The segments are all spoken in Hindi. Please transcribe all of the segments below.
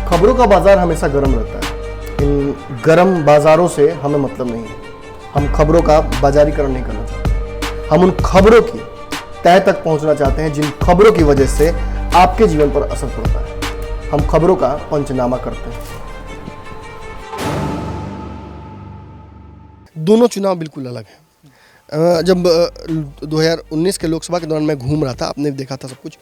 खबरों का बाजार हमेशा गर्म रहता है। इन गर्म बाजारों से हमें मतलब नहीं है। हम खबरों का बाजारीकरण नहीं करना चाहते। हम उन खबरों की तह तक पहुंचना चाहते हैं जिन खबरों की वजह से आपके जीवन पर असर पड़ता है। हम खबरों का पंचनामा करते हैं। दोनों चुनाव बिल्कुल अलग हैं। जब 2019 के लोकसभा के दौरान मैं घूम रहा था, आपने देखा था सब कुछ,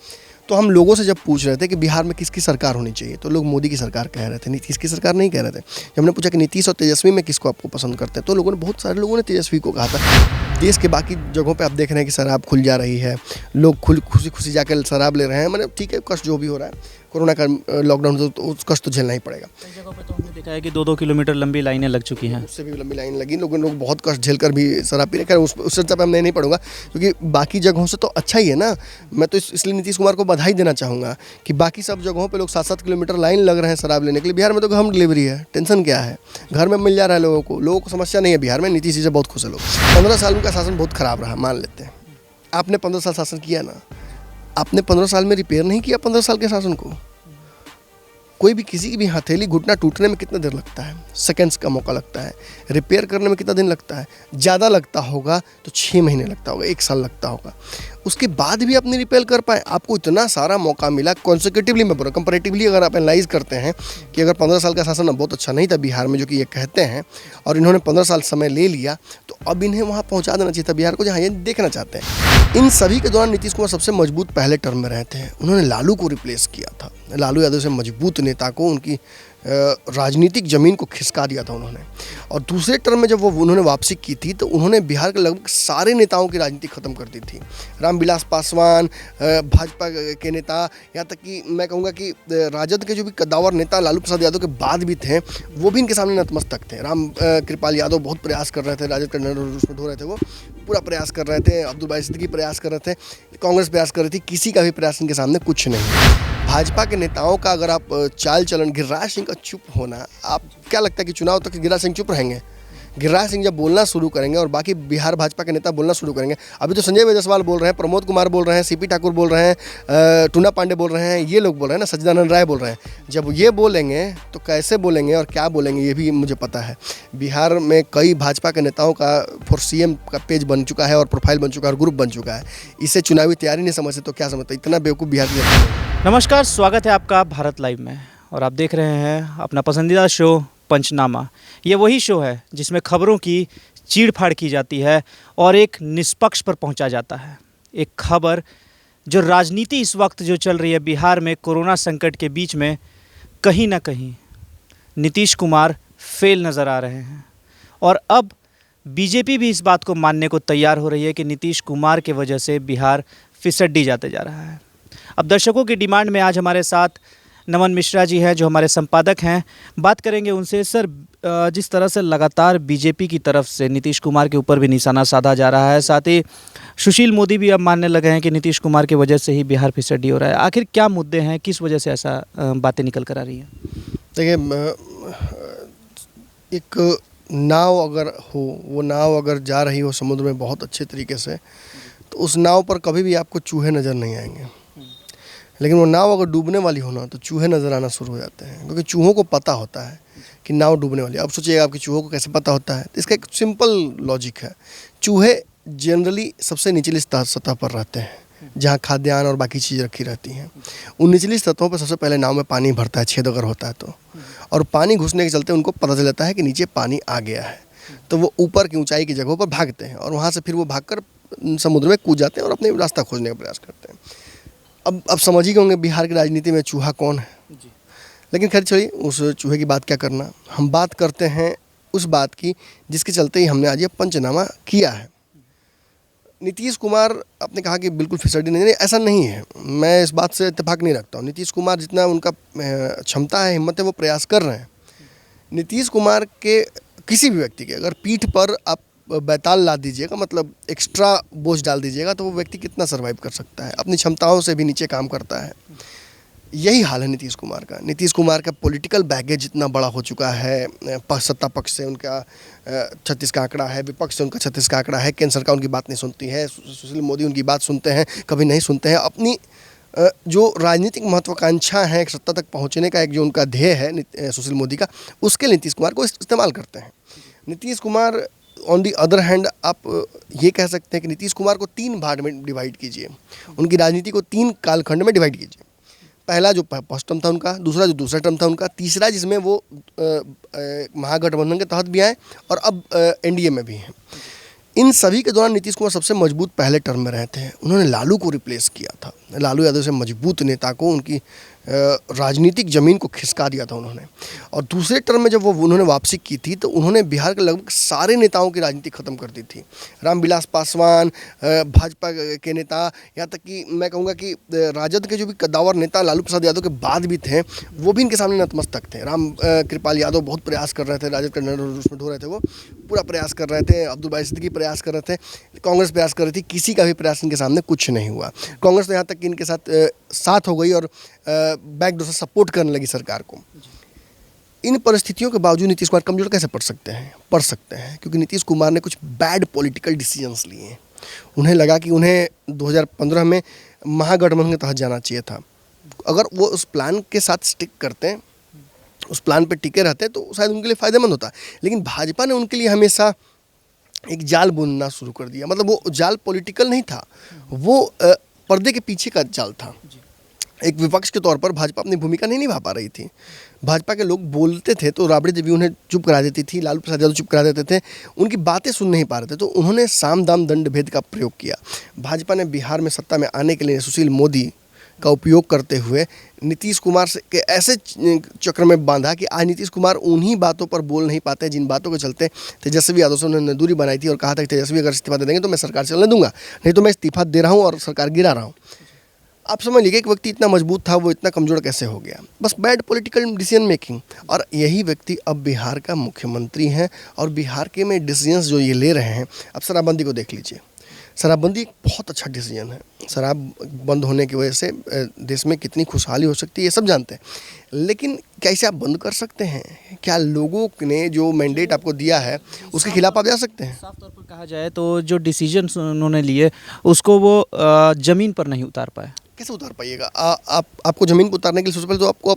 तो हम लोगों से जब पूछ रहे थे कि बिहार में किसकी सरकार होनी चाहिए, तो लोग मोदी की सरकार कह रहे थे, नीतीश की सरकार नहीं कह रहे थे। जब हमने पूछा कि नीतीश और तेजस्वी में किसको आपको पसंद करते हैं, तो लोगों ने, बहुत सारे लोगों ने तेजस्वी को कहा था। देश के बाकी जगहों पे आप देख रहे हैं कि शराब खुल जा रही है, लोग खुशी खुशी जाकर शराब ले रहे हैं। मतलब ठीक है, कष्ट जो भी हो रहा है, कोरोना का लॉकडाउन, तो उस कष्ट तो झेलना ही पड़ेगा। कई जगहों पे तो हमने देखा है कि 2-2 किलोमीटर लंबी लाइनें लग चुकी हैं। उससे भी लंबी लाइन लगी, लोग बहुत कष्ट झेलकर भी शराब पी रहे हैं। उस चर्चा पर मैं नहीं पढ़ूंगा, क्योंकि बाकी जगहों से तो अच्छा ही है ना। मैं तो इसलिए नीतीश कुमार को बधाई देना चाहूँगा कि बाकी सब जगहों पे लोग 7-7 किलोमीटर लाइन लग रहे हैं शराब लेने के लिए। बिहार में तो होम डिलीवरी है, टेंशन क्या है, घर में मिल जा रहा है लोगों को समस्या नहीं है बिहार में। नीतीश जी से बहुत खुश है लोग। 15 साल का शासन बहुत खराब रहा, मान लेते हैं। आपने 15 साल शासन किया ना, आपने 15 साल में रिपेयर नहीं किया 15 साल के शासन को। कोई भी किसी की भी हथेली घुटना टूटने में कितना देर लगता है? सेकंड्स का मौका लगता है। रिपेयर करने में कितना दिन लगता है? ज़्यादा लगता होगा तो 6 महीने लगता होगा, 1 साल लगता होगा। उसके बाद भी अपनी रिपेयर कर पाए। आपको इतना सारा मौका मिला कॉन्सिक्यूटिवली, मैं बोल रहा हूँ, कंपैरेटिवली अगर आप एनालाइज करते हैं कि अगर 15 साल का शासन बहुत अच्छा नहीं था बिहार में, जो कि ये कहते हैं, और इन्होंने 15 साल समय ले लिया, तो अब इन्हें वहाँ पहुँचा देना चाहिए था बिहार को, जहाँ ये देखना चाहते हैं। इन सभी के दौरान नीतीश कुमार सबसे मजबूत पहले टर्म में रहे थे। उन्होंने लालू को रिप्लेस किया था। लालू यादव से मजबूत नेता को, उनकी राजनीतिक ज़मीन को खिसका दिया था उन्होंने। और दूसरे टर्म में जब उन्होंने वापसी की थी, तो उन्होंने बिहार के लगभग सारे नेताओं की राजनीति ख़त्म कर दी थी। रामविलास पासवान, भाजपा के नेता, यहाँ तक कि मैं कहूँगा कि राजद के जो भी कद्दावर नेता लालू प्रसाद यादव के बाद भी थे, वो भी इनके सामने नतमस्तक थे। राम कृपाल यादव बहुत प्रयास कर रहे थे, राजद का उसमें ढो रहे थे, वो पूरा प्रयास कर रहे थे। अब्दुल बारी सिद्दीकी प्रयास कर रहे थे, कांग्रेस प्रयास कर रही थी, किसी का भी प्रयास इनके सामने कुछ नहीं। भाजपा के नेताओं का अगर आप चाल चलन, गिरिराज सिंह का चुप होना, आप क्या लगता है कि चुनाव तक गिरिराज सिंह चुप रहेंगे? गिरिराज सिंह जब बोलना शुरू करेंगे और बाकी बिहार भाजपा के नेता बोलना शुरू करेंगे, अभी तो संजय जायसवाल बोल रहे हैं, प्रमोद कुमार बोल रहे हैं, सीपी ठाकुर बोल रहे हैं, टूना पांडे बोल रहे हैं, ये लोग बोल रहे हैं ना, सच्चिदानंद राय बोल रहे हैं। जब ये बोलेंगे तो कैसे बोलेंगे और क्या बोलेंगे, ये भी मुझे पता है। बिहार में कई भाजपा के नेताओं का फॉर सीएम का पेज बन चुका है और प्रोफाइल बन चुका है और ग्रुप बन चुका है। इसे चुनावी तैयारी नहीं समझते तो क्या समझते? इतना बेवकूफ़ बिहार के। नमस्कार, स्वागत है आपका भारत लाइव में, और आप देख रहे हैं अपना पसंदीदा शो पंचनामा। ये वही शो है जिसमें खबरों की चीड़-फाड़ की जाती है और एक निष्पक्ष पर पहुंचा जाता है। एक खबर जो राजनीति इस वक्त जो चल रही है बिहार में कोरोना संकट के बीच में, कहीं ना कहीं नीतीश कुमार फेल नज़र आ रहे हैं। और अब बीजेपी भी इस बात को मानने को तैयार हो रही है कि नीतीश कुमार के वजह से बिहार फिसड्डी जाते जा रहा है। अब दर्शकों की डिमांड में आज हमारे साथ नमन मिश्रा जी हैं, जो हमारे संपादक हैं। बात करेंगे उनसे। सर, जिस तरह से लगातार बीजेपी की तरफ से नीतीश कुमार के ऊपर भी निशाना साधा जा रहा है, साथ ही सुशील मोदी भी अब मानने लगे हैं कि नीतीश कुमार की वजह से ही बिहार फिसड्डी हो रहा है। आखिर क्या मुद्दे हैं, किस वजह से ऐसा बातें निकल कर आ रही हैं? देखिए, एक नाव अगर हो, वो नाव अगर जा रही हो समुद्र में बहुत अच्छे तरीके से, तो उस नाव पर कभी भी आपको चूहे नज़र नहीं आएंगे। लेकिन वो नाव अगर डूबने वाली हो ना, तो चूहे नज़र आना शुरू हो जाते हैं, क्योंकि चूहों को पता होता है कि नाव डूबने वाली है। अब सोचिएगा आपकी चूहों को कैसे पता होता है? तो इसका एक सिंपल लॉजिक है। चूहे जनरली सबसे निचली सतह पर रहते हैं, जहाँ खाद्यान्न और बाकी चीज़ रखी रहती हैं। उन निचली सतहों पर सबसे पहले नाव में पानी भरता है, छेद अगर होता है तो, और पानी घुसने के चलते उनको पता चल जाता है कि नीचे पानी आ गया है, तो वो ऊपर की ऊंचाई की जगहों पर भागते हैं, और वहाँ से फिर वो भागकर समुद्र में कूद जाते हैं और अपने रास्ता खोजने का प्रयास करते हैं। अब समझ ही गए होंगे बिहार की राजनीति में चूहा कौन है जी। लेकिन खैर चलिए, उस चूहे की बात क्या करना, हम बात करते हैं उस बात की जिसके चलते ही हमने आज ये पंचनामा किया है। नीतीश कुमार, आपने कहा कि बिल्कुल फिसड्डी नहीं, ऐसा नहीं है। मैं इस बात से इत्तेफाक नहीं रखता हूँ। नीतीश कुमार जितना उनका क्षमता है, हिम्मत है, वो प्रयास कर रहे हैं। नीतीश कुमार के किसी भी व्यक्ति के अगर पीठ पर आप बैताल ला दीजिएगा, मतलब एक्स्ट्रा बोझ डाल दीजिएगा, तो वो व्यक्ति कितना सर्वाइव कर सकता है? अपनी क्षमताओं से भी नीचे काम करता है। यही हाल है नीतीश कुमार का। नीतीश कुमार का पॉलिटिकल बैगेज इतना बड़ा हो चुका है। सत्ता पक्ष से उनका 36 का आंकड़ा है, विपक्ष से उनका 36 का आंकड़ा है, केंद्र सरकार उनकी बात नहीं सुनती है, सुशील मोदी उनकी बात सुनते हैं, कभी नहीं सुनते हैं। अपनी जो राजनीतिक महत्वाकांक्षा है एक सत्ता तक पहुंचने का, एक जो उनका ध्येय है सुशील मोदी का, उसके लिए नीतीश कुमार को इस्तेमाल करते हैं। Nitish Kumar on the other hand, आप ये कह सकते हैं कि नीतीश कुमार को 3 भाग में डिवाइड कीजिए, उनकी राजनीति को 3 कालखंड में डिवाइड कीजिए। पहला जो फर्स्ट टर्म था उनका, दूसरा जो दूसरा टर्म था उनका, तीसरा जिसमें वो महागठबंधन के तहत भी आए और अब एनडीए में भी हैं। इन सभी के दौरान नीतीश कुमार सबसे मजबूत पहले टर्म में रहे थे। उन्होंने लालू को रिप्लेस किया था, लालू यादव से मजबूत नेता को, उनकी राजनीतिक ज़मीन को खिसका दिया था उन्होंने। और दूसरे टर्म में जब उन्होंने वापसी की थी तो उन्होंने बिहार के लगभग सारे नेताओं की राजनीति ख़त्म कर दी थी। रामविलास पासवान, भाजपा के नेता, यहाँ तक कि मैं कहूँगा कि राजद के जो भी कद्दावर नेता लालू प्रसाद यादव के बाद भी थे, वो भी इनके सामने नतमस्तक थे। राम कृपाल यादव बहुत प्रयास कर रहे थे, राजद का उसमें ढो रहे थे, वो पूरा प्रयास कर रहे थे। अब्दुल बारी सिद्दीकी प्रयास कर रहे थे, कांग्रेस प्रयास कर रही थी, किसी का भी प्रयास इनके सामने कुछ नहीं हुआ। कांग्रेस तो यहाँ तक कि इनके साथ हो गई और बैकडोर से सपोर्ट करने लगी सरकार को। इन परिस्थितियों के बावजूद नीतीश कुमार कमजोर कैसे पड़ सकते हैं क्योंकि नीतीश कुमार ने कुछ बैड पॉलिटिकल डिसीजंस लिए। उन्हें लगा कि उन्हें 2015 में महागठबंधन के तहत जाना चाहिए था। अगर वो उस प्लान के साथ स्टिक करते, उस प्लान पे टिके रहते तो शायद उनके लिए फ़ायदेमंद होता। लेकिन भाजपा ने उनके लिए हमेशा एक जाल बुनना शुरू कर दिया। मतलब वो जाल पॉलिटिकल नहीं था, वो पर्दे के पीछे का जाल था। एक विपक्ष के तौर पर भाजपा अपनी भूमिका नहीं निभा पा रही थी। भाजपा के लोग बोलते थे तो राबड़ी देवी उन्हें चुप करा देती थी, लालू प्रसाद यादव चुप करा देते थे, उनकी बातें सुन नहीं पा रहे थे। तो उन्होंने साम दाम दंड भेद का प्रयोग किया। भाजपा ने बिहार में सत्ता में आने के लिए सुशील मोदी का उपयोग करते हुए नीतीश कुमार से के ऐसे चक्र में बांधा कि आज नीतीश कुमार उन्हीं बातों पर बोल नहीं पाते जिन बातों के चलते तेजस्वी यादव से उन्होंने दूरी बनाई थी और कहा था कि तेजस्वी अगर इस्तीफा दे देंगे तो मैं सरकार चलने दूंगा, नहीं तो मैं इस्तीफा दे रहा हूँ और सरकार गिरा रहा हूँ। आप समझ लीजिए एक व्यक्ति इतना मजबूत था, वो इतना कमज़ोर कैसे हो गया? बस बैड पॉलिटिकल डिसीजन मेकिंग। और यही व्यक्ति अब बिहार का मुख्यमंत्री हैं और बिहार के में डिसीजंस जो ये ले रहे हैं। अब शराबबंदी को देख लीजिए, शराबबंदी एक बहुत अच्छा डिसीजन है। शराब बंद होने की वजह से देश में कितनी खुशहाली हो सकती है ये सब जानते हैं, लेकिन कैसे आप बंद कर सकते हैं? क्या लोगों ने जो मैंडेट आपको दिया है उसके खिलाफ आप जा सकते हैं? साफ तौर पर कहा जाए तो जो डिसीजन उन्होंने लिए उसको वो ज़मीन पर नहीं उतार पाए। कैसे उतार पाइएगा? आपको ज़मीन पर उतारने के लिए सबसे पहले तो आपको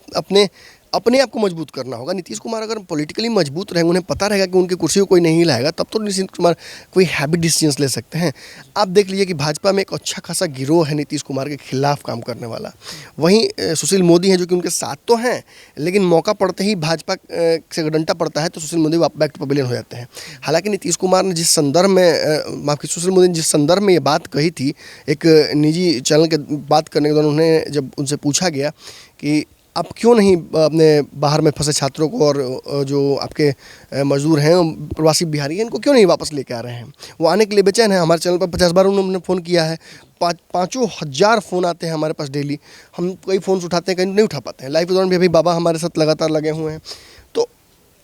अपने आप को मजबूत करना होगा। नीतीश कुमार अगर पॉलिटिकली मजबूत रहेंगे, उन्हें पता रहेगा कि उनकी कुर्सी को कोई नहीं लाएगा, तब तो नीतीश कुमार कोई हैवी डिसीजंस ले सकते हैं। आप देख लीजिए कि भाजपा में एक अच्छा खासा गिरोह है नीतीश कुमार के खिलाफ काम करने वाला। वहीं सुशील मोदी हैं जो कि उनके साथ तो हैं, लेकिन मौका पड़ते ही भाजपा से डंटा पड़ता है तो Sushil Modi back to pavilion हो जाते हैं। हालांकि नीतीश कुमार ने जिस संदर्भ में सुशील मोदी ने जिस संदर्भ में ये बात कही थी, एक निजी चैनल के बात करने के दौरान उन्हें जब उनसे पूछा गया कि आप क्यों नहीं अपने बाहर में फंसे छात्रों को और जो आपके मजदूर हैं प्रवासी बिहारी हैं इनको क्यों नहीं वापस लेके आ रहे हैं, वो आने के लिए बेचैन है। हमारे चैनल पर 50 बार उन्होंने फ़ोन किया है, 5,000 फ़ोन आते हैं हमारे पास डेली। हम कई फ़ोन उठाते हैं, कहीं नहीं उठा पाते हैं। लाइव के दौरान भी अभी बाबा हमारे साथ लगातार लगे हुए हैं। तो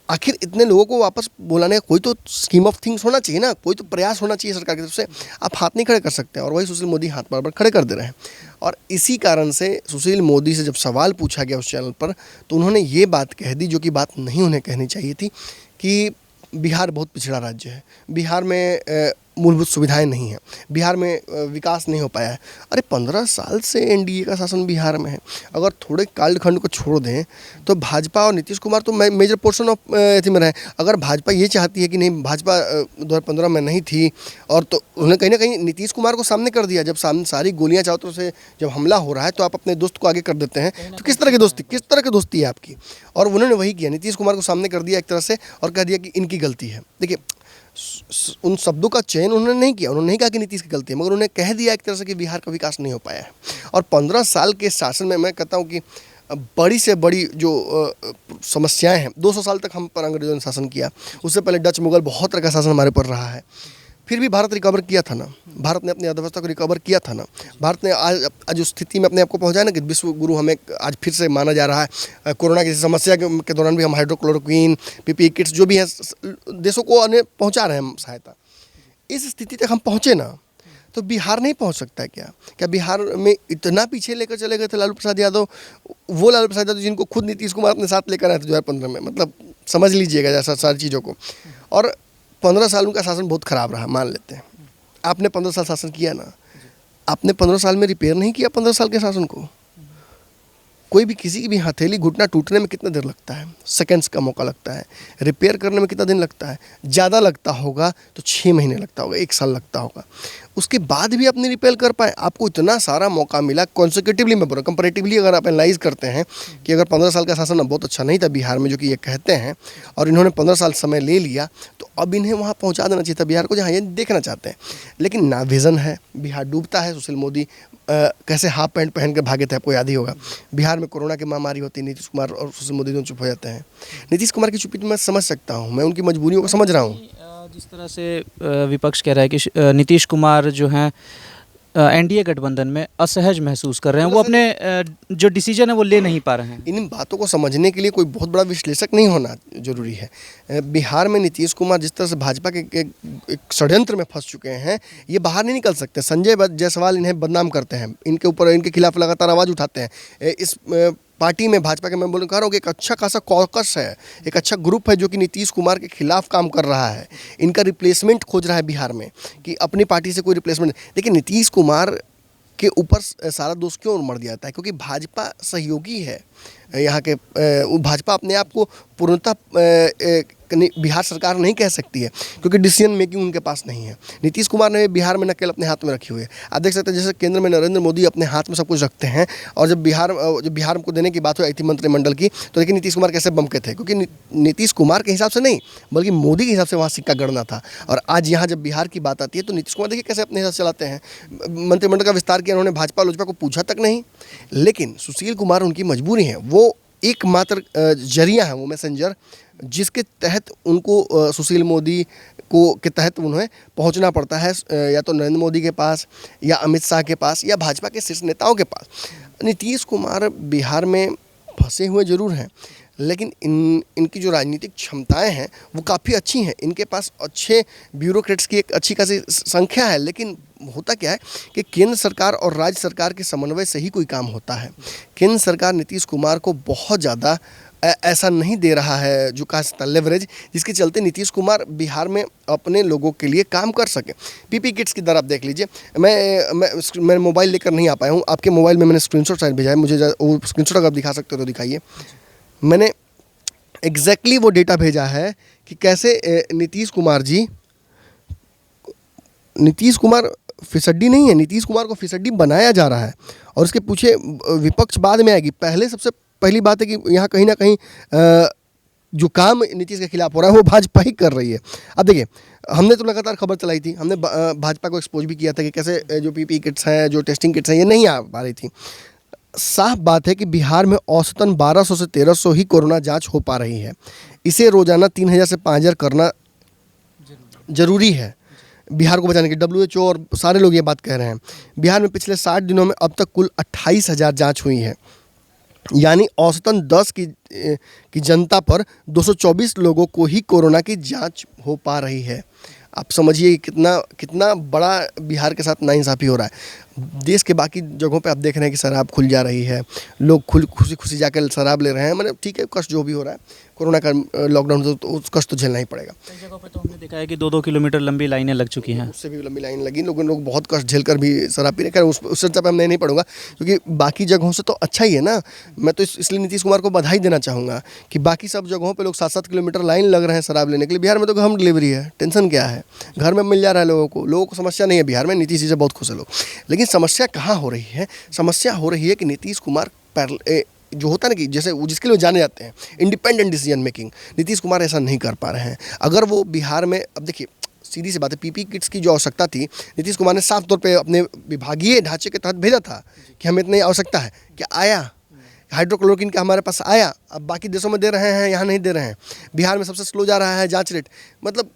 आखिर इतने लोगों को वापस बुलाने का कोई तो स्कीम ऑफ थिंग्स होना चाहिए ना, कोई तो प्रयास होना चाहिए सरकार की तरफ से। आप हाथ नहीं खड़े कर सकते हैं और वही सुशील मोदी हाथ बार खड़े कर दे रहे हैं। और इसी कारण से सुशील मोदी से जब सवाल पूछा गया उस चैनल पर तो उन्होंने ये बात कह दी जो कि बात नहीं उन्हें कहनी चाहिए थी, कि बिहार बहुत पिछड़ा राज्य है, बिहार में मूलभूत सुविधाएं नहीं हैं, बिहार में विकास नहीं हो पाया है। अरे 15 साल से एनडीए का शासन बिहार में है। अगर थोड़े कालखंड को छोड़ दें तो भाजपा और नीतीश कुमार तो मेजर पोर्शन ऑफ एथी में रहे। अगर भाजपा ये चाहती है कि नहीं, भाजपा 2015 में नहीं थी और तो उन्होंने कहीं ना कहीं नीतीश कुमार को सामने कर दिया। जब सामने सारी गोलियां चारों तरफ से जब हमला हो रहा है तो आप अपने दोस्त को आगे कर देते हैं, तो किस तरह की दोस्ती है आपकी? और उन्होंने वही किया, नीतीश कुमार को सामने कर दिया एक तरह से और कह दिया कि इनकी गलती है। देखिए, उन शब्दों का चयन उन्होंने नहीं किया, उन्होंने नहीं कहा कि नीतीश की गलती है, मगर उन्होंने कह दिया एक तरह से कि बिहार का विकास नहीं हो पाया है। और 15 साल के शासन में मैं कहता हूँ कि बड़ी से बड़ी जो समस्याएं हैं, 200 साल तक हम पर अंग्रेजों ने शासन किया, उससे पहले डच मुगल बहुत तरह का शासन हमारे पर रहा है, फिर भी भारत रिकवर किया था ना, भारत ने अपनी अर्थव्यवस्था को रिकवर किया था ना, भारत ने आज उस स्थिति में अपने आप को पहुंचाया ना कि विश्व गुरु हमें आज फिर से माना जा रहा है। कोरोना की समस्या के दौरान भी हम हाइड्रोक्लोरोक्विन, पीपीई किट्स जो भी है देशों को पहुंचा रहे हैं सहायता। इस स्थिति तक हम पहुँचे ना, तो बिहार नहीं पहुंच सकता है क्या बिहार में इतना पीछे लेकर चले गए थे लालू प्रसाद यादव, वो लालू प्रसाद यादव जिनको खुद नीतीश कुमार अपने साथ लेकर आए थे 2015 में। मतलब समझ लीजिएगा जैसा सारी चीज़ों को। और 15 साल उनका शासन बहुत ख़राब रहा, मान लेते हैं। आपने 15 साल शासन किया ना, आपने 15 साल में रिपेयर नहीं किया 15 साल के शासन को। कोई भी किसी की भी हथेली घुटना टूटने में कितना देर लगता है? सेकंड्स का मौका लगता है। रिपेयर करने में कितना दिन लगता है? ज़्यादा लगता होगा तो 6 महीने लगता होगा, 1 साल लगता होगा। उसके बाद भी अपनी रिपेयर कर पाए, आपको इतना सारा मौका मिला कॉन्सिक्यूटिवली, मैं बोल रहा हूँ कंपैरेटिवली अगर आप एनालाइज करते हैं कि अगर 15 साल का शासन बहुत अच्छा नहीं था बिहार में, जो कि ये कहते हैं, और इन्होंने 15 साल समय ले लिया, तो अब इन्हें वहाँ पहुँचा देना चाहिए था बिहार को, जहाँ ये देखना चाहते हैं। लेकिन ना विज़न है, बिहार डूबता है। सुशील मोदी कैसे हाफ पैंट पहन कर भागे थे, आपको याद ही होगा। बिहार में कोरोना की महामारी होती, नीतीश कुमार और सुशील मोदी दोनों चुप हो जाते हैं। नीतीश कुमार की चुप्पी तो मैं समझ सकता हूँ, मैं उनकी मजबूरियों को समझ रहा हूँ। जिस तरह से विपक्ष कह रहा है कि नीतीश कुमार जो हैं एनडीए गठबंधन में असहज महसूस कर रहे हैं, वो अपने जो डिसीजन है वो ले नहीं पा रहे हैं। इन बातों को समझने के लिए कोई बहुत बड़ा विश्लेषक नहीं होना जरूरी है। बिहार में नीतीश कुमार जिस तरह से भाजपा के एक षड्यंत्र में फंस चुके हैं, ये बाहर नहीं निकल सकते। संजय जायसवाल इन्हें बदनाम करते हैं, इनके ऊपर, इनके खिलाफ लगातार आवाज़ उठाते हैं। इस पार्टी में, भाजपा के, मैं बोल रहा हूँ कि एक अच्छा खासा कॉकस है, एक अच्छा ग्रुप है जो कि नीतीश कुमार के खिलाफ काम कर रहा है। इनका रिप्लेसमेंट खोज रहा है बिहार में, कि अपनी पार्टी से कोई रिप्लेसमेंट। लेकिन नीतीश कुमार के ऊपर सारा दोष क्यों मर दिया जाता है? क्योंकि भाजपा सहयोगी है यहाँ के। भाजपा अपने आप को पूर्णतः बिहार सरकार नहीं कह सकती है, क्योंकि डिसीजन मेकिंग उनके पास नहीं है। नीतीश कुमार ने बिहार में नकेल अपने हाथ में रखी हुई है। आप देख सकते हैं जैसे केंद्र में नरेंद्र मोदी अपने हाथ में सब कुछ रखते हैं, और जब बिहार को देने की बात हुई थी मंत्रिमंडल की, तो देखिए नीतीश कुमार कैसे बमके थे, क्योंकि नीतीश कुमार के हिसाब से नहीं बल्कि मोदी के हिसाब से वहाँ सिक्का गड़ना था। और आज यहाँ जब बिहार की बात आती है तो नीतीश कुमार देखिए कैसे अपने हिसाब से चलाते हैं। मंत्रिमंडल का विस्तार किया उन्होंने, भाजपा लोजपा को पूछा तक नहीं। लेकिन सुशील कुमार उनकी मजबूरी है, वो एकमात्र जरिया है, वो मैसेंजर, जिसके तहत उनको सुशील मोदी को के तहत उन्हें पहुंचना पड़ता है, या तो नरेंद्र मोदी के पास, या अमित शाह के पास, या भाजपा के शीर्ष नेताओं के पास। नीतीश कुमार बिहार में फंसे हुए जरूर हैं, लेकिन इनकी जो राजनीतिक क्षमताएं हैं वो काफ़ी अच्छी हैं। इनके पास अच्छे ब्यूरोक्रेट्स की एक अच्छी खासी संख्या है। लेकिन होता क्या है कि केंद्र सरकार और राज्य सरकार के समन्वय से ही कोई काम होता है। केंद्र सरकार नीतीश कुमार को बहुत ज़्यादा ऐसा नहीं दे रहा है जो कहा सकता लेवरेज, जिसके चलते नीतीश कुमार बिहार में अपने लोगों के लिए काम कर सके। पीपी किट्स की दर आप देख लीजिए। मैं मोबाइल लेकर नहीं आ पाया हूँ, आपके मोबाइल में मैंने स्क्रीनशॉट शायद भेजा है, मुझे वो स्क्रीनशॉट अगर आप दिखा सकते हो तो दिखाइए। मैंने एग्जैक्टली वो डेटा भेजा है कि कैसे नीतीश कुमार फिसड्डी नहीं है, नीतीश कुमार को फिसड्डी बनाया जा रहा है। और उसके पीछे विपक्ष बाद में आएगी। पहले सबसे पहली बात है कि यहाँ कहीं ना कहीं जो काम नीतीश के खिलाफ हो रहा है वो भाजपा ही कर रही है। अब देखिए, हमने तो लगातार खबर चलाई थी, हमने भाजपा को एक्सपोज भी किया था कि कैसे जो पीपी किट्स हैं, जो टेस्टिंग किट्स हैं, ये नहीं आ पा रही थी। साफ बात है कि बिहार में औसतन 1200 से 1300 ही कोरोना जांच हो पा रही है। इसे रोजाना 3000 से 5000 करना जरूरी है बिहार को बचाने के। WHO और सारे लोग ये बात कह रहे हैं। बिहार में पिछले 60 दिनों में अब तक कुल 28,000 जांच हुई है, यानी औसतन 10 की जनता पर 224 लोगों को ही कोरोना की जांच हो पा रही है। आप समझिए कितना बड़ा बिहार के साथ नाइंसाफ़ी हो रहा है। देश के बाकी जगहों पे आप देख रहे हैं कि शराब खुल जा रही है, लोग खुशी जाकर शराब ले रहे हैं। मतलब ठीक है, कष्ट जो भी हो रहा है, कोरोना का लॉकडाउन तो उस कष्ट तो झेलना ही पड़ेगा। कई जगहों पे तो हमने देखा है कि 2-2 किलोमीटर लंबी लाइनें लग चुकी हैं। उससे भी लंबी लाइन लगी, लोग बहुत कष्ट झेलकर भी शराब पी रहे। खैर उस चर्चा पर मैं नहीं पढ़ूंगा, क्योंकि बाकी जगहों से तो अच्छा ही है ना। मैं तो इसलिए नीतीश कुमार को बधाई देना चाहूँगा कि बाकी सब जगहों पर लोग 7-7 किलोमीटर लाइन लग रहे हैं शराब लेने के लिए। बिहार में तो होम डिलीवरी है, टेंशन क्या है, घर में मिल जा रहा है लोगों को समस्या नहीं है बिहार में। नीतीश जी से बहुत खुश है लोग। लेकिन समस्या कहाँ हो रही है? समस्या हो रही है कि नीतीश कुमार जो होता है ना, कि जैसे जिसके लिए जाने जाते हैं independent decision making, Nitish Kumar ऐसा नहीं कर पा रहे हैं। अगर वो बिहार में, अब देखिए सीधी सी बात है, पीपी किट्स की जो आवश्यकता थी, नीतीश कुमार ने साफ तौर पे अपने विभागीय ढांचे के तहत भेजा था कि हमें इतनी आवश्यकता है। क्या आया? हाइड्रोक्लोरोक्विन का हमारे पास आया। अब बाकी देशों में दे रहे हैं, यहाँ नहीं दे रहे हैं। बिहार में सबसे स्लो जा रहा है जाँच रेट। मतलब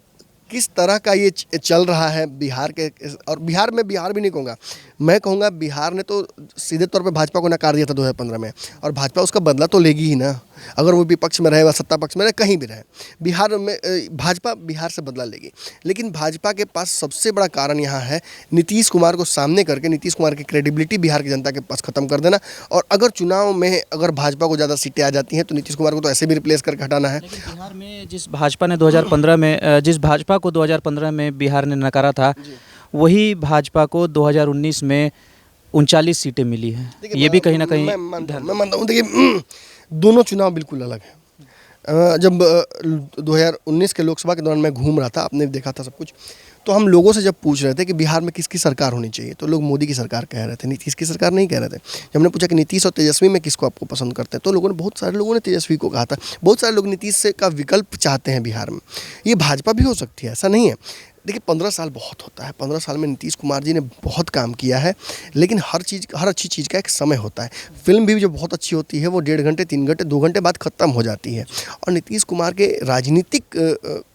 किस तरह का ये चल रहा है बिहार के। और बिहार भी नहीं कहूँगा, मैं कहूँगा बिहार ने तो सीधे तौर पे भाजपा को नकार दिया था 2015 में, और भाजपा उसका बदला तो लेगी ही ना। अगर वो विपक्ष में रहे व सत्ता पक्ष में रहे, कहीं भी रहे, बिहार में भाजपा बिहार से बदला लेगी। लेकिन भाजपा के पास सबसे बड़ा कारण यहाँ है नीतीश कुमार को सामने करके नीतीश कुमार की क्रेडिबिलिटी बिहार की जनता के पास ख़त्म कर देना। और अगर चुनाव में अगर भाजपा को ज़्यादा सीटें आ जाती हैं तो नीतीश कुमार को तो ऐसे भी रिप्लेस करके हटाना है। लेकिन बिहार में जिस भाजपा को 2015 में बिहार ने नकारा था, वही भाजपा को 2019 में 39 सीटें मिली हैं, ये भी कहीं ना कहीं मैं मानता हूँ। देखिए दोनों चुनाव बिल्कुल अलग हैं। जब 2019 के लोकसभा के दौरान मैं घूम रहा था, आपने देखा था सब कुछ, तो हम लोगों से जब पूछ रहे थे कि बिहार में किसकी सरकार होनी चाहिए, तो लोग मोदी की सरकार कह रहे थे, नीतीश की सरकार नहीं कह रहे थे। जब हमने पूछा कि नीतीश और तेजस्वी में किसको आपको पसंद करते हैं, तो लोगों ने, बहुत सारे लोगों ने तेजस्वी को कहा था। बहुत सारे लोग नीतीश से का विकल्प चाहते हैं बिहार में। ये भाजपा भी हो सकती है, ऐसा नहीं है। देखिए 15 साल बहुत होता है, 15 साल में नीतीश कुमार जी ने बहुत काम किया है, लेकिन हर अच्छी चीज़ का एक समय होता है। फिल्म भी जो बहुत अच्छी होती है वो 1.5 घंटे, 3 घंटे, 2 घंटे बाद ख़त्म हो जाती है। और नीतीश कुमार के राजनीतिक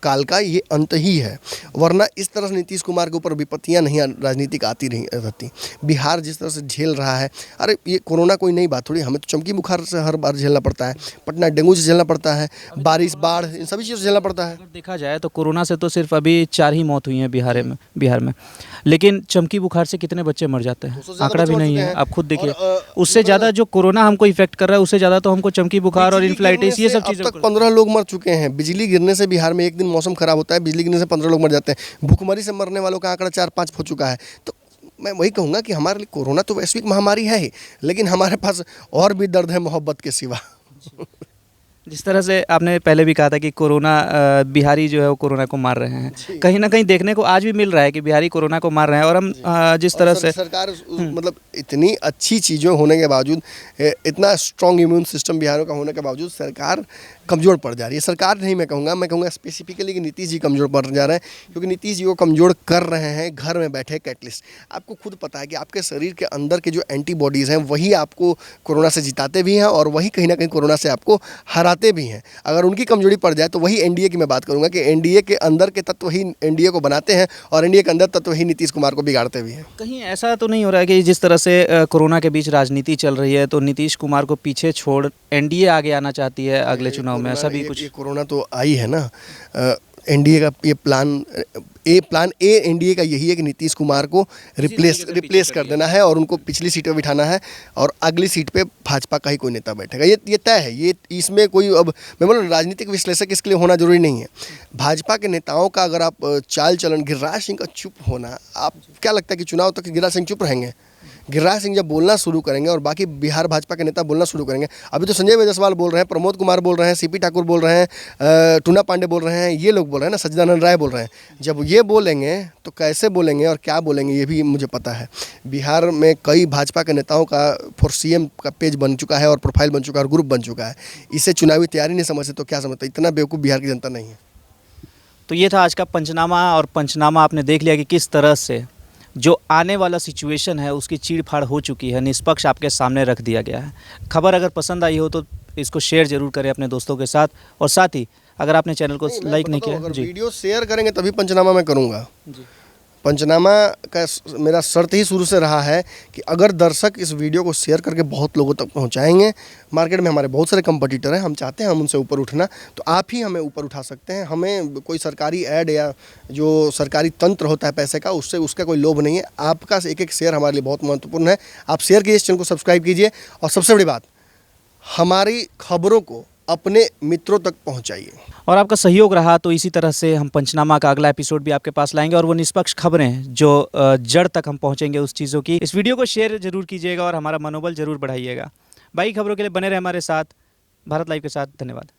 काल का ये अंत ही है, वरना इस तरह से नीतीश कुमार के ऊपर विपत्तियाँ नहीं राजनीतिक आती नहीं रहती। बिहार जिस तरह से झेल रहा है, अरे ये कोरोना कोई नई बात थोड़ी, हमें तो चमकी बुखार से हर बार झेलना पड़ता है, पटना डेंगू से झेलना पड़ता है, बारिश, बाढ़, इन सभी चीज़ों से झेलना पड़ता है। अगर देखा जाए तो कोरोना से तो सिर्फ अभी 4 ही मौत हुई हैं बिहार में, लेकिन चमकी बुखार से कितने बच्चे मर जाते हैं, आंकड़ा भी नहीं है, आप खुद देखिए। उससे ज़्यादा जो कोरोना हमको इफेक्ट कर रहा है, उससे ज़्यादा तो हमको चमकी बुखार और इन्फ्लाइटिस ये सब चीज़ें। अब तक 15 लोग मर चुके हैं। बिजली गिरने से बिहार में एक दिन मौसम खराब होता है, बिजली गिरने से 15 लोग मर जाते हैं। भूखमरी से मरने वालों का आंकड़ा 4-5 हो चुका है। तो मैं वही कहूँगा कि हमारे लिए कोरोना तो वैश्विक महामारी है ही, लेकिन हमारे पास और भी दर्द है मोहब्बत के सिवा। जिस तरह से आपने पहले भी कहा था कि कोरोना बिहारी जो है वो कोरोना को मार रहे हैं, कहीं ना कहीं देखने को आज भी मिल रहा है कि बिहारी कोरोना को मार रहे हैं। और हम जिस तरह से सरकार मतलब इतनी अच्छी चीज़ें होने के बावजूद, इतना स्ट्रॉन्ग इम्यून सिस्टम बिहार का होने के बावजूद सरकार कमज़ोर पड़ जा रही है। सरकार नहीं, मैं कहूँगा स्पेसिफिकली कि नीतीश जी कमज़ोर पड़ जा रहे हैं, क्योंकि नीतीश जी को कमज़ोर कर रहे हैं घर में बैठे कैटलिस्ट। आपको खुद पता है कि आपके शरीर के अंदर के जो एंटीबॉडीज़ हैं वही आपको कोरोना से जिताते भी हैं और वही कहीं ना कहीं कोरोना से आपको हराते भी हैं। अगर उनकी कमजोरी पड़ जाए तो वही एनडीए की मैं बात करूँगा कि एनडीए के अंदर के तत्व ही एनडीए को बनाते हैं और एनडीए के अंदर तत्व ही नीतीश कुमार को बिगाड़ते भी हैं। कहीं ऐसा तो नहीं हो रहा है कि जिस तरह से कोरोना के बीच राजनीति चल रही है तो नीतीश कुमार को पीछे छोड़ एनडीए आगे आना चाहती है अगले चुनाव में, ऐसा भी कुछ? ये कोरोना तो आई है ना, एनडीए का ये प्लान ए एनडीए का यही है कि नीतीश कुमार को रिप्लेस कर देना है और उनको पिछली सीट पे बिठाना है और अगली सीट पे भाजपा का ही कोई नेता बैठेगा। ये तय है। ये इसमें कोई, अब मैं बोल, राजनीतिक विश्लेषक इसके लिए होना जरूरी नहीं है। भाजपा के नेताओं का अगर आप चाल चलन, गिरिराज सिंह का चुप होना, आप क्या लगता है कि चुनाव तक गिरिराज सिंह चुप रहेंगे? गिरिराज सिंह जब बोलना शुरू करेंगे और बाकी बिहार भाजपा के नेता बोलना शुरू करेंगे, अभी तो संजय जायसवाल बोल रहे हैं, प्रमोद कुमार बोल रहे हैं, सीपी ठाकुर बोल रहे हैं, टूना पांडे बोल रहे हैं, ये लोग बोल रहे हैं ना, सच्चिदानंद राय बोल रहे हैं। जब ये बोलेंगे तो कैसे बोलेंगे और क्या बोलेंगे ये भी मुझे पता है। बिहार में कई भाजपा के नेताओं का फॉर सीएम का पेज बन चुका है और प्रोफाइल बन चुका है और ग्रुप बन चुका है। इसे चुनावी तैयारी नहीं समझते तो क्या समझते? इतना बेवकूफ़ बिहार की जनता नहीं है। तो ये था आज का पंचनामा, और पंचनामा आपने देख लिया कि किस तरह से जो आने वाला सिचुएशन है उसकी चीड़-फाड़ हो चुकी है, निष्पक्ष आपके सामने रख दिया गया है। खबर अगर पसंद आई हो तो इसको शेयर जरूर करें अपने दोस्तों के साथ, और साथ ही अगर आपने चैनल को लाइक नहीं किया, अगर जी वीडियो शेयर करेंगे तभी पंचनामा मैं करूँगा। जी पंचनामा का मेरा शर्त ही शुरू से रहा है कि अगर दर्शक इस वीडियो को शेयर करके बहुत लोगों तक पहुंचाएंगे, मार्केट में हमारे बहुत सारे कंपटीटर हैं, हम चाहते हैं हम उनसे ऊपर उठना, तो आप ही हमें ऊपर उठा सकते हैं। हमें कोई सरकारी ऐड या जो सरकारी तंत्र होता है पैसे का, उससे उसका कोई लोभ नहीं है। आपका एक एक शेयर हमारे लिए बहुत महत्वपूर्ण है। आप शेयर कीजिए, इस चैनल को सब्सक्राइब कीजिए, और सबसे बड़ी बात, हमारी खबरों को अपने मित्रों तक पहुँचाइए। और आपका सहयोग रहा तो इसी तरह से हम पंचनामा का अगला एपिसोड भी आपके पास लाएंगे, और वो निष्पक्ष खबरें जो जड़ तक हम पहुंचेंगे उस चीज़ों की। इस वीडियो को शेयर जरूर कीजिएगा और हमारा मनोबल जरूर बढ़ाइएगा। बाकी खबरों के लिए बने रहे हमारे साथ, भारत लाइव के साथ। धन्यवाद।